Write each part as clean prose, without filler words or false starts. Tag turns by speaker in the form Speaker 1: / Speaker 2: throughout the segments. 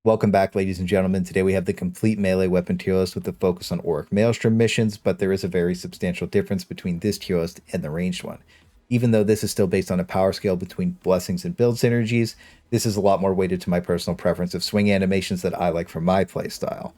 Speaker 1: Welcome back, ladies and gentlemen. Today we have the complete melee weapon tier list with a focus on AURIC MAELSTROM missions, but there is a very substantial difference between this tier list and the ranged one. Even though this is still based on a power scale between blessings and build synergies, this is a lot more weighted to my personal preference of swing animations that I like for my playstyle.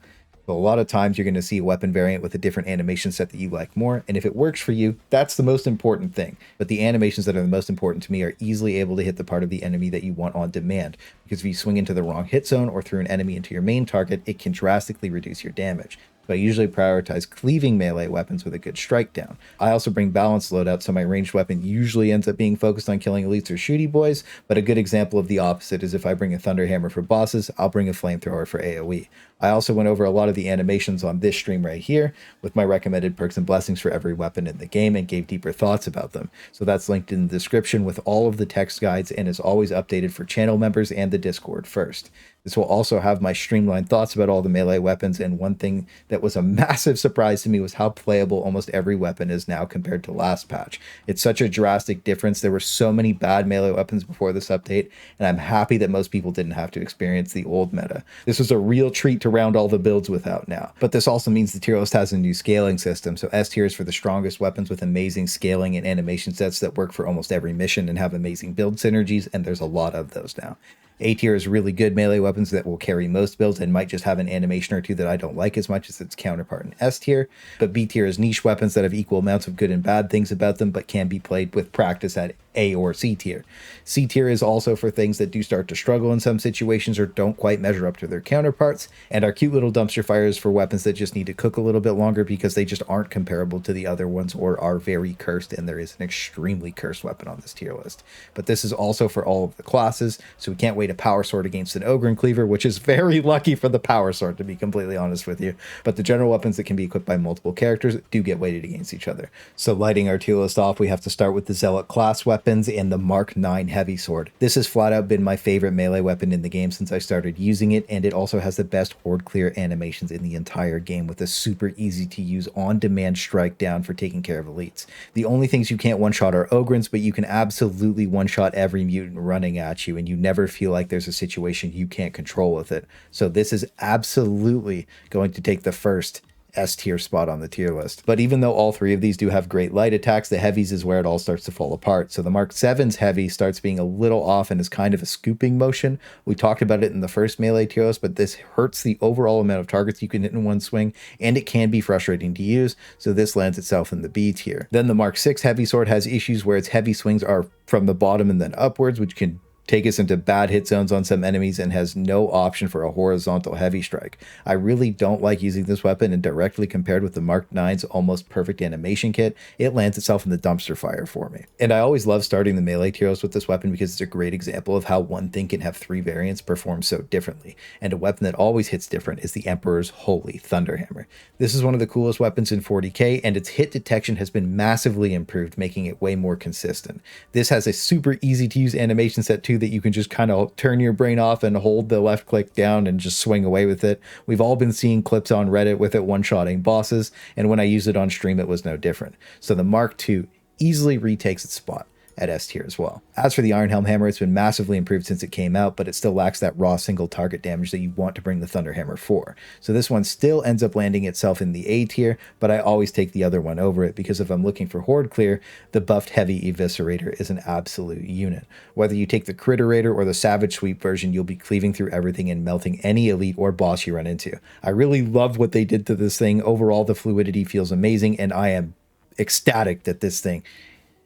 Speaker 1: So a lot of times you're going to see a weapon variant with a different animation set that you like more, and if it works for you, that's the most important thing. But the animations that are the most important to me are easily able to hit the part of the enemy that you want on demand, because if you swing into the wrong hit zone or through an enemy into your main target, it can drastically reduce your damage. So I usually prioritize cleaving melee weapons with a good strike down. I also bring balanced loadout, so my ranged weapon usually ends up being focused on killing elites or shooty boys, but a good example of the opposite is if I bring a Thunderhammer for bosses, I'll bring a flamethrower for AoE. I also went over a lot of the animations on this stream right here with my recommended perks and blessings for every weapon in the game and gave deeper thoughts about them. So that's linked in the description with all of the text guides and is always updated for channel members and the Discord first. This will also have my streamlined thoughts about all the melee weapons, and one thing that was a massive surprise to me was how playable almost every weapon is now compared to last patch. It's such a drastic difference. There were so many bad melee weapons before this update, and I'm happy that most people didn't have to experience the old meta. This was a real treat to round all the builds without now. But this also means the tier list has a new scaling system, so S tier is for the strongest weapons with amazing scaling and animation sets that work for almost every mission and have amazing build synergies, and there's a lot of those now. A tier is really good melee weapons that will carry most builds and might just have an animation or two that I don't like as much as its counterpart in S tier. But B tier is niche weapons that have equal amounts of good and bad things about them, but can be played with practice at A or C tier. C tier is also for things that do start to struggle in some situations or don't quite measure up to their counterparts, and our cute little dumpster fires for weapons that just need to cook a little bit longer because they just aren't comparable to the other ones or are very cursed, and there is an extremely cursed weapon on this tier list. But this is also for all of the classes, so we can't wait a power sword against an Ogryn Cleaver, which is very lucky for the power sword, to be completely honest with you. But the general weapons that can be equipped by multiple characters do get weighted against each other. So lighting our tier list off, we have to start with the Zealot class weapons and the Mark 9 Heavy Sword. This has flat out been my favorite melee weapon in the game since I started using it, and it also has the best horde clear animations in the entire game with a super easy to use on-demand strike down for taking care of elites. The only things you can't one-shot are Ogryns, but you can absolutely one-shot every mutant running at you, and you never feel like there's a situation you can't control with it. So this is absolutely going to take the first S tier spot on the tier list. But even though all three of these do have great light attacks, the heavies is where it all starts to fall apart. So the Mark 7's heavy starts being a little off and is kind of a scooping motion. We talked about it in the first melee tier list, but this hurts the overall amount of targets you can hit in one swing, and it can be frustrating to use, so this lands itself in the B tier. Then the Mark 6 heavy sword has issues where its heavy swings are from the bottom and then upwards, which can take us into bad hit zones on some enemies and has no option for a horizontal heavy strike. I really don't like using this weapon, and directly compared with the Mark 9's almost perfect animation kit, it lands itself in the dumpster fire for me. And I always love starting the melee tier list with this weapon because it's a great example of how one thing can have three variants perform so differently. And a weapon that always hits different is the Emperor's Holy Thunderhammer. This is one of the coolest weapons in 40k, and its hit detection has been massively improved, making it way more consistent. This has a super easy to use animation set too that you can just kind of turn your brain off and hold the left click down and just swing away with it. We've all been seeing clips on Reddit with it one-shotting bosses, and when I used it on stream, it was no different. So the Mark II easily retakes its spot at S tier as well. As for the Ironhelm Hammer, it's been massively improved since it came out, but it still lacks that raw single target damage that you want to bring the Thunderhammer for. So this one still ends up landing itself in the A tier, but I always take the other one over it because if I'm looking for horde clear, the buffed heavy Eviscerator is an absolute unit. Whether you take the Critterator or the Savage Sweep version, you'll be cleaving through everything and melting any elite or boss you run into. I really love what they did to this thing. Overall, the fluidity feels amazing, and I am ecstatic that this thing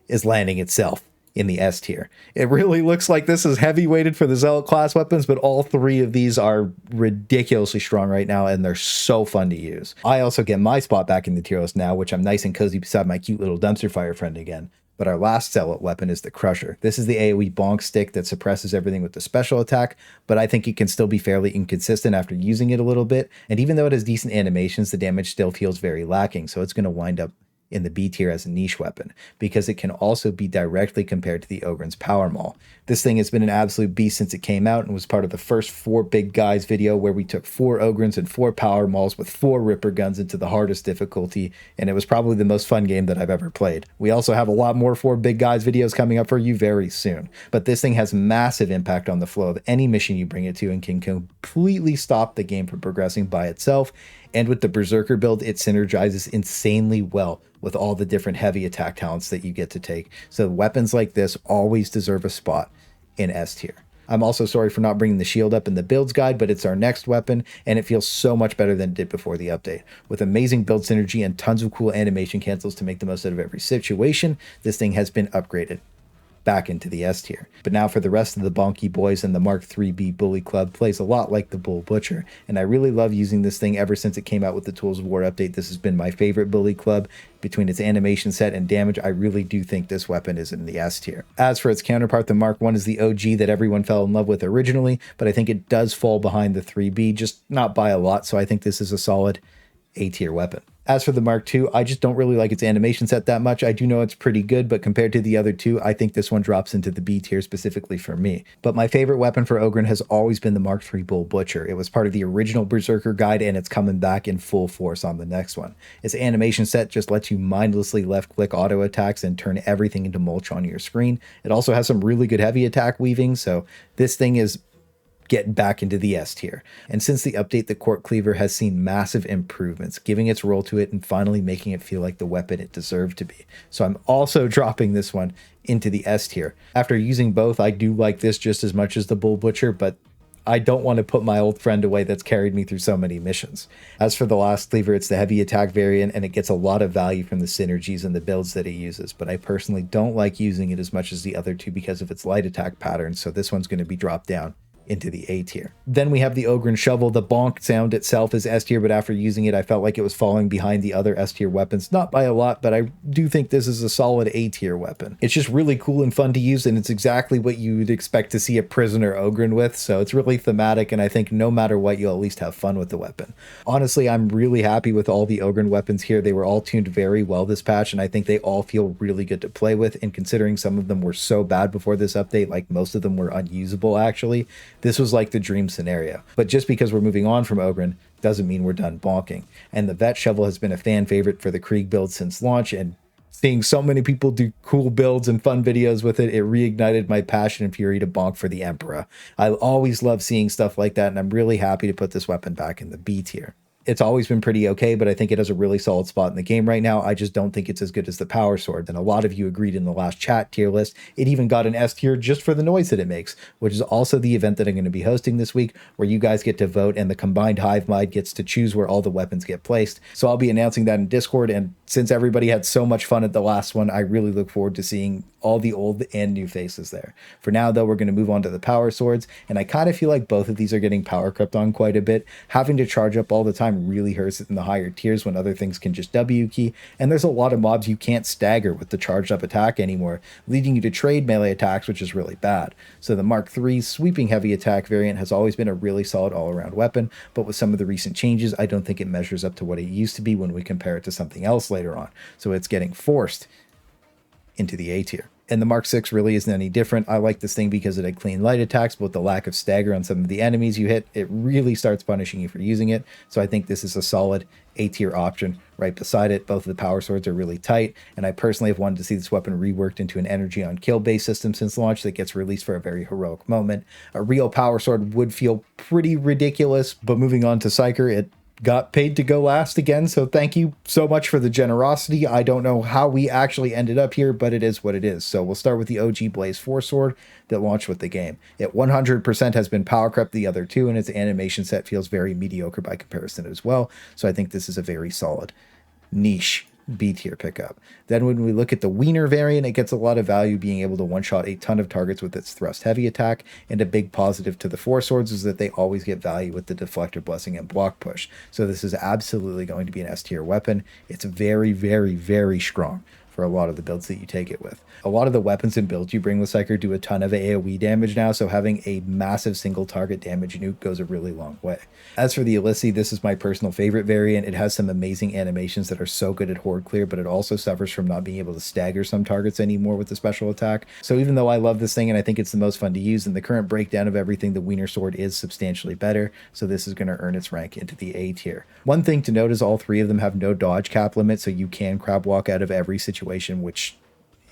Speaker 1: is landing itself in the S tier. It really looks like this is heavy weighted for the Zealot class weapons, but all three of these are ridiculously strong right now, and they're so fun to use. I also get my spot back in the tier list now, which I'm nice and cozy beside my cute little dumpster fire friend again. But our last Zealot weapon is the Crusher. This is the AoE bonk stick that suppresses everything with the special attack, but I think it can still be fairly inconsistent after using it a little bit, and even though it has decent animations, the damage still feels very lacking, so it's going to wind up in the B tier as a niche weapon, because it can also be directly compared to the Ogryn's Power Maul. This thing has been an absolute beast since it came out and was part of the first 4 big guys video where we took 4 Ogryns and 4 Power Mauls with 4 Ripper guns into the hardest difficulty, and it was probably the most fun game that I've ever played. We also have a lot more 4 big guys videos coming up for you very soon, but this thing has massive impact on the flow of any mission you bring it to and can completely stop the game from progressing by itself. And with the Berserker build, it synergizes insanely well with all the different heavy attack talents that you get to take. So weapons like this always deserve a spot in S tier. I'm also sorry for not bringing the shield up in the builds guide, but it's our next weapon, and it feels so much better than it did before the update. With amazing build synergy and tons of cool animation cancels to make the most out of every situation, this thing has been upgraded back into the S tier. But now for the rest of the bonky boys, and the Mark 3B Bully Club plays a lot like the Bull Butcher, and I really love using this thing ever since it came out with the Tools of War update. This has been my favorite Bully Club. Between its animation set and damage, I really do think this weapon is in the S tier. As for its counterpart, the Mark 1 is the OG that everyone fell in love with originally, but I think it does fall behind the 3B, just not by a lot, so I think this is a solid A tier weapon. As for the Mark II, I just don't really like its animation set that much. I do know it's pretty good, but compared to the other two, I think this one drops into the B tier specifically for me. But my favorite weapon for Ogryn has always been the Mark III Bull Butcher. It was part of the original Berserker guide, and it's coming back in full force on the next one. Its animation set just lets you mindlessly left-click auto attacks and turn everything into mulch on your screen. It also has some really good heavy attack weaving, so this thing is get back into the S tier. And since the update, the Krourk Cleaver has seen massive improvements, giving its role to it and finally making it feel like the weapon it deserved to be. So I'm also dropping this one into the S tier. After using both, I do like this just as much as the Bull Butcher, but I don't want to put my old friend away that's carried me through so many missions. As for the last cleaver, it's the heavy attack variant, and it gets a lot of value from the synergies and the builds that it uses, but I personally don't like using it as much as the other two because of its light attack pattern, so this one's going to be dropped down into the A tier. Then we have the Ogryn Shovel. The bonk sound itself is S tier, but after using it, I felt like it was falling behind the other S tier weapons. Not by a lot, but I do think this is a solid A tier weapon. It's just really cool and fun to use, and it's exactly what you would expect to see a prisoner Ogryn with, so it's really thematic, and I think no matter what, you'll at least have fun with the weapon. Honestly, I'm really happy with all the Ogryn weapons here. They were all tuned very well this patch, and I think they all feel really good to play with, and considering some of them were so bad before this update, like most of them were unusable actually, this was like the dream scenario. But just because we're moving on from Ogryn doesn't mean we're done bonking. And the Vet Shovel has been a fan favorite for the Krieg build since launch, and seeing so many people do cool builds and fun videos with it, it reignited my passion and fury to bonk for the Emperor. I always love seeing stuff like that, and I'm really happy to put this weapon back in the B tier. It's always been pretty okay, but I think it has a really solid spot in the game right now. I just don't think it's as good as the Power Sword, and a lot of you agreed in the last chat tier list. It even got an S tier just for the noise that it makes, which is also the event that I'm going to be hosting this week, where you guys get to vote and the combined hive mind gets to choose where all the weapons get placed. So I'll be announcing that in Discord, and since everybody had so much fun at the last one, I really look forward to seeing all the old and new faces there. For now, though, we're going to move on to the Power Swords, and I kind of feel like both of these are getting power crept on quite a bit. Having to charge up all the time really hurts it in the higher tiers when other things can just W key, and there's a lot of mobs you can't stagger with the charged up attack anymore, leading you to trade melee attacks, which is really bad. So the Mark III's sweeping heavy attack variant has always been a really solid all-around weapon, but with some of the recent changes, I don't think it measures up to what it used to be when we compare it to something else later on. So it's getting forced into the A tier. And the Mark VI really isn't any different. I like this thing because it had clean light attacks, but with the lack of stagger on some of the enemies you hit, it really starts punishing you for using it. So I think this is a solid A tier option right beside it. Both of the Power Swords are really tight, and I personally have wanted to see this weapon reworked into an energy on kill based system since launch that gets released for a very heroic moment. A real Power Sword would feel pretty ridiculous, but moving on to Psyker, it got paid to go last again, so thank you so much for the generosity. I don't know how we actually ended up here, but it is what it is. So we'll start with the OG Blaze 4 sword that launched with the game. It 100% has been power crept the other two, and its animation set feels very mediocre by comparison as well, so I think this is a very solid niche B tier pickup. Then when we look at the Wiener variant, it gets a lot of value being able to one-shot a ton of targets with its thrust heavy attack, and a big positive to the Four Swords is that they always get value with the Deflector Blessing and Block Push. So this is absolutely going to be an S tier weapon. It's very, very, very strong for a lot of the builds that you take it with. A lot of the weapons and builds you bring with Psyker do a ton of AoE damage now, so having a massive single target damage nuke goes a really long way. As for the Illisi, this is my personal favorite variant. It has some amazing animations that are so good at horde clear, but it also suffers from not being able to stagger some targets anymore with the special attack. So even though I love this thing and I think it's the most fun to use, in the current breakdown of everything, the Wiener Sword is substantially better, so this is going to earn its rank into the A tier. One thing to note is all three of them have no dodge cap limit, so you can crab walk out of every situation, which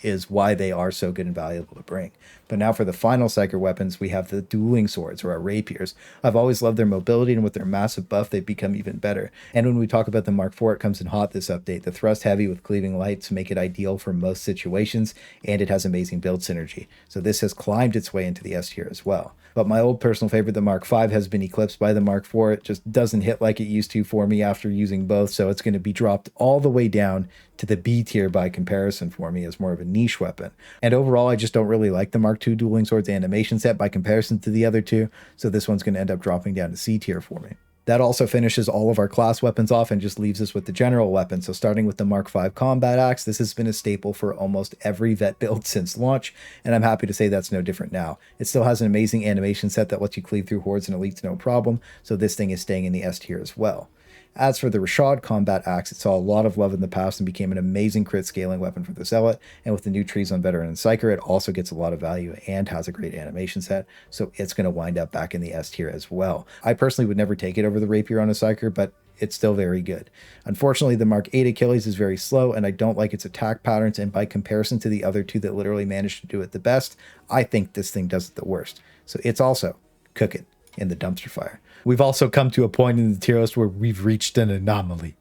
Speaker 1: is why they are so good and valuable to bring. But now for the final Psyker weapons, we have the Dueling Swords, or our Rapiers. I've always loved their mobility, and with their massive buff, they've become even better. And when we talk about the Mark IV, it comes in hot this update. The thrust heavy with cleaving light to make it ideal for most situations, and it has amazing build synergy. So this has climbed its way into the S tier as well. But my old personal favorite, the Mark V, has been eclipsed by the Mark IV. It just doesn't hit like it used to for me after using both, so it's going to be dropped all the way down to the B tier by comparison for me as more of a niche weapon. And overall, I just don't really like the Mark II Dueling Swords animation set by comparison to the other two, so this one's going to end up dropping down to C tier for me. That also finishes all of our class weapons off and just leaves us with the general weapons. So starting with the Mark V Combat Axe, this has been a staple for almost every vet build since launch, and I'm happy to say that's no different now. It still has an amazing animation set that lets you cleave through hordes and elites no problem, so this thing is staying in the S tier as well. As for the Rashad Combat Axe, it saw a lot of love in the past and became an amazing crit scaling weapon for the Zealot, and with the new trees on Veteran and Psyker, it also gets a lot of value and has a great animation set, so it's going to wind up back in the S tier as well. I personally would never take it over the Rapier on a Psyker, but it's still very good. Unfortunately, the Mark VIII Achilles is very slow, and I don't like its attack patterns, and by comparison to the other two that literally managed to do it the best, I think this thing does it the worst. So it's also cooking in the dumpster fire. We've also come to a point in the tier list where we've reached an anomaly.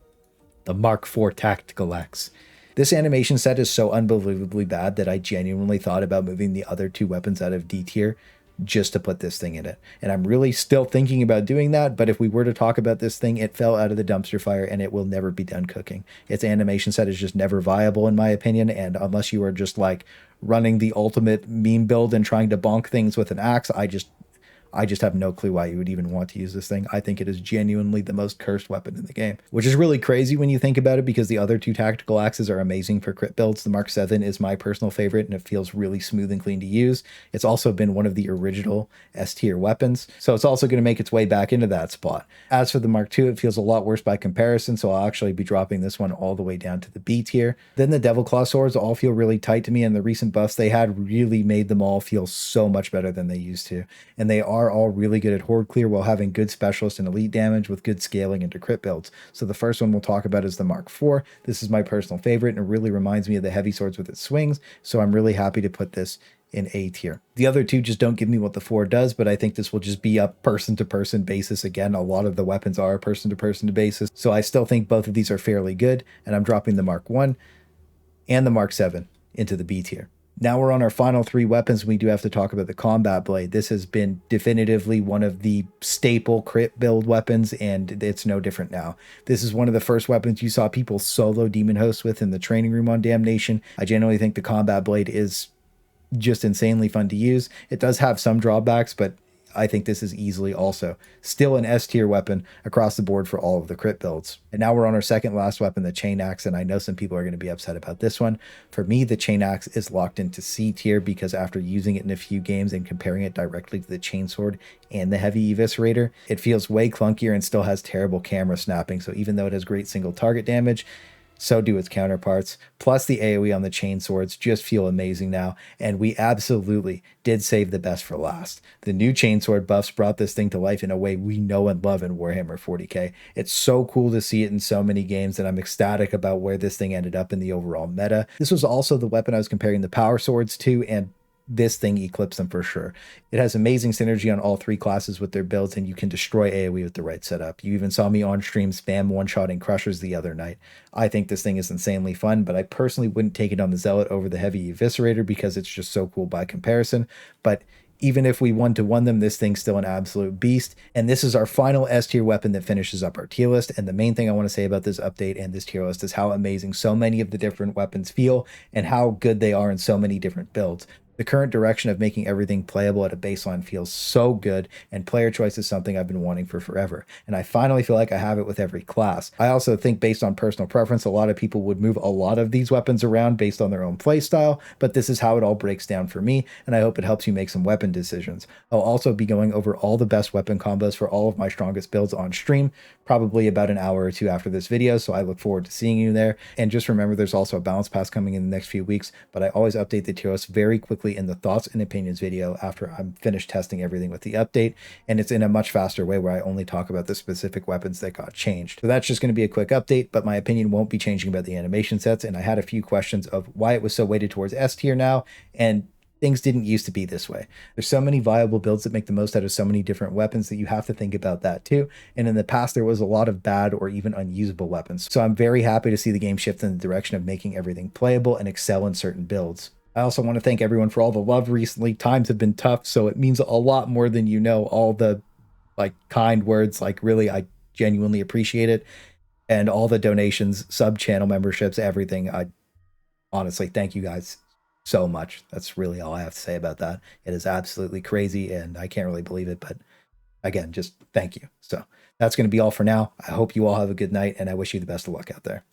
Speaker 1: The Mk2 Tactical Axe. This animation set is so unbelievably bad that I genuinely thought about moving the other two weapons out of D tier just to put this thing in it. And I'm really still thinking about doing that, but if we were to talk about this thing, it fell out of the dumpster fire and it will never be done cooking. Its animation set is just never viable in my opinion, and unless you are just like running the ultimate meme build and trying to bonk things with an axe, I just have no clue why you would even want to use this thing. I think it is genuinely the most cursed weapon in the game, which is really crazy when you think about it because the other two tactical axes are amazing for crit builds. The Mark VII is my personal favorite and it feels really smooth and clean to use. It's also been one of the original S tier weapons, so it's also going to make its way back into that spot. As for the Mark II, it feels a lot worse by comparison, so I'll actually be dropping this one all the way down to the B tier. Then the Devil Claw swords all feel really tight to me, and the recent buffs they had really made them all feel so much better than they used to, and they are all really good at horde clear while having good specialist and elite damage with good scaling into crit builds. So the first one we'll talk about is the Mark IV. This is my personal favorite and it really reminds me of the heavy swords with its swings, so I'm really happy to put this in A tier. The other two just don't give me what the 4 does, but I think this will just be a person-to-person basis. Again, a lot of the weapons are a person-to-person basis, so I still think both of these are fairly good, and I'm dropping the Mark I and the Mark VII into the B tier. Now we're on our final 3 weapons. We do have to talk about the Combat Blade. This has been definitively one of the staple crit build weapons, and it's no different now. This is one of the first weapons you saw people solo Demon Host with in the training room on Damnation. I genuinely think the Combat Blade is just insanely fun to use. It does have some drawbacks, but I think this is easily also still an S tier weapon across the board for all of the crit builds. And now we're on our second last weapon, the Chainaxe, and I know some people are going to be upset about this one. For me, the Chainaxe is locked into C tier because after using it in a few games and comparing it directly to the Chainsword and the Heavy Eviscerator, it feels way clunkier and still has terrible camera snapping. So even though it has great single target damage, so do its counterparts. Plus the AoE on the Chainswords just feel amazing now, and we absolutely did save the best for last. The new Chainsword buffs brought this thing to life in a way we know and love in Warhammer 40k. It's so cool to see it in so many games, and I'm ecstatic about where this thing ended up in the overall meta. This was also the weapon I was comparing the Power Swords to, and this thing eclipsed them for sure. It has amazing synergy on all 3 classes with their builds, and you can destroy AoE with the right setup. You even saw me on stream spam one-shotting Crushers the other night. I think this thing is insanely fun, but I personally wouldn't take it on the Zealot over the Heavy Eviscerator because it's just so cool by comparison. But even if we 1-to-1 them, this thing's still an absolute beast. And this is our final S tier weapon that finishes up our tier list. And the main thing I want to say about this update and this tier list is how amazing so many of the different weapons feel and how good they are in so many different builds. The current direction of making everything playable at a baseline feels so good, and player choice is something I've been wanting for forever, and I finally feel like I have it with every class. I also think based on personal preference, a lot of people would move a lot of these weapons around based on their own playstyle, but this is how it all breaks down for me, and I hope it helps you make some weapon decisions. I'll also be going over all the best weapon combos for all of my strongest builds on stream, probably about an hour or two after this video, so I look forward to seeing you there. And just remember, there's also a balance pass coming in the next few weeks, but I always update the tier list very quickly in the thoughts and opinions video after I'm finished testing everything with the update, and it's in a much faster way where I only talk about the specific weapons that got changed. So that's just going to be a quick update, but my opinion won't be changing about the animation sets, and I had a few questions of why it was so weighted towards S tier now, and things didn't used to be this way. There's so many viable builds that make the most out of so many different weapons that you have to think about that too. And in the past, there was a lot of bad or even unusable weapons. So I'm very happy to see the game shift in the direction of making everything playable and excel in certain builds. I also want to thank everyone for all the love recently. Times have been tough, so it means a lot more than you know. All the kind words, really, I genuinely appreciate it. And all the donations, sub-channel memberships, everything. I honestly thank you guys so much. That's really all I have to say about that. It is absolutely crazy, and I can't really believe it, but again, just thank you. So that's going to be all for now. I hope you all have a good night, and I wish you the best of luck out there.